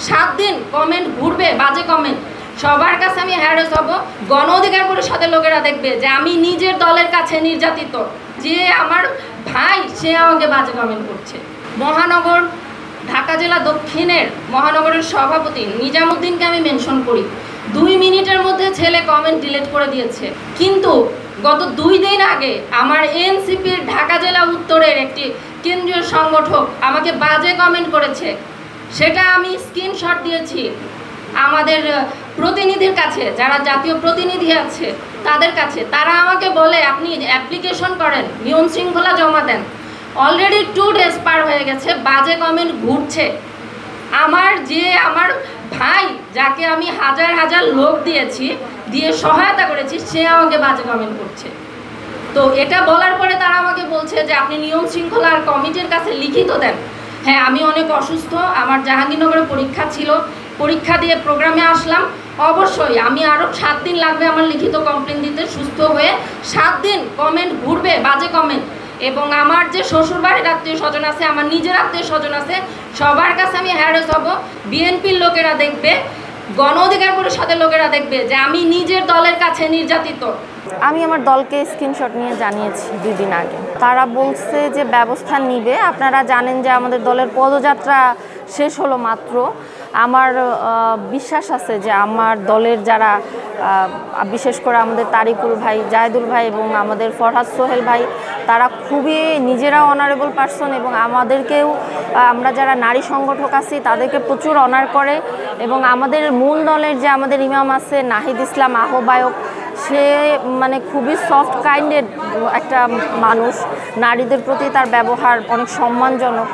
7 দিন কমেন্ট ঘুরবে, বাজে কমেন্ট, সবার কাছে আমি হ্যারাস হব। গণ অধিকার পরিষদের লোকেরা দেখবে যে আমি নিজের দলের কাছে নির্যাতিত, যে আমার ভাই সে আমাকে বাজে কমেন্ট করছে। মহানগর ঢাকা জেলা দক্ষিণের মহানগরের সভাপতি নিজামুদ্দিনকে আমি মেনশন করি, 2 মিনিটের মধ্যে ছেলে কমেন্ট ডিলিট করে দিয়েছে। কিন্তু গত 2 দিন আগে আমার এনসিপির ঢাকা জেলা উত্তরের একটি কেন্দ্রীয় সংগঠক আমাকে বাজে কমেন্ট করেছে, সেটা আমি স্ক্রিনশট দিয়েছি আমাদের প্রতিনিধির কাছে, যারা জাতীয় প্রতিনিধি আছে তাদের কাছে। তারা আমাকে বলে আপনি অ্যাপ্লিকেশন করেন, নিয়ম শৃঙ্খলা জমা দেন। অলরেডি 2 ডেজ পার হয়ে গেছে, বাজে কমেন্ট ঘুরছে। আমার ভাই, যাকে আমি হাজার হাজার লোক দিয়ে সহায়তা করেছি, সে আমাকে বাজে কমেন্ট করছে। তো এটা বলার পরে তারা আমাকে বলছে যে আপনি নিয়ম শৃঙ্খলার কমিটির কাছে লিখিত দেন। হ্যাঁ, আমি অনেক অসুস্থ, আমার জাহাঙ্গীরনগরে পরীক্ষা ছিল, পরীক্ষা দিয়ে প্রোগ্রামে আসলাম। অবশ্যই আমি আরও 7 দিন লাগবে আমার লিখিত কমপ্লেন দিতে, সুস্থ হয়ে। 7 দিন কমেন্ট ঘুরবে, বাজে কমেন্ট, এবং আমার যে শ্বশুরবাড়ির আত্মীয় স্বজন আছে, আমার নিজের আত্মীয় স্বজন আছে, সবার কাছে আমি হ্যারাস হব। বিএনপির লোকেরা দেখবে, গণ অধিকার পরিষদের লোকেরা দেখবে যে আমি নিজের দলের কাছে নির্যাতিত। আমি আমার দলকে স্ক্রিনশট নিয়ে জানিয়েছি 2 দিন আগে। তারা বলছে যে ব্যবস্থা নিবে। আপনারা জানেন যে আমাদের দলের পদযাত্রা শেষ হলো মাত্র। আমার বিশ্বাস আছে যে আমার দলের যারা, বিশেষ করে আমাদের তারিকুল ভাই, জাহিদুল ভাই এবং আমাদের ফরহাদ সোহেল ভাই, তারা খুবই নিজেরাও অনারেবল পারসন এবং আমাদেরকেও, আমরা যারা নারী সংগঠক আছি তাদেরকে প্রচুর অনার করে। এবং আমাদের মূল দলের যে আমাদের ইমাম আছে নাহিদ ইসলাম আহ্বায়ক, সে মানে খুবই সফট কাইন্ডেড একটা মানুষ, নারীদের প্রতি তার ব্যবহার অনেক সম্মানজনক।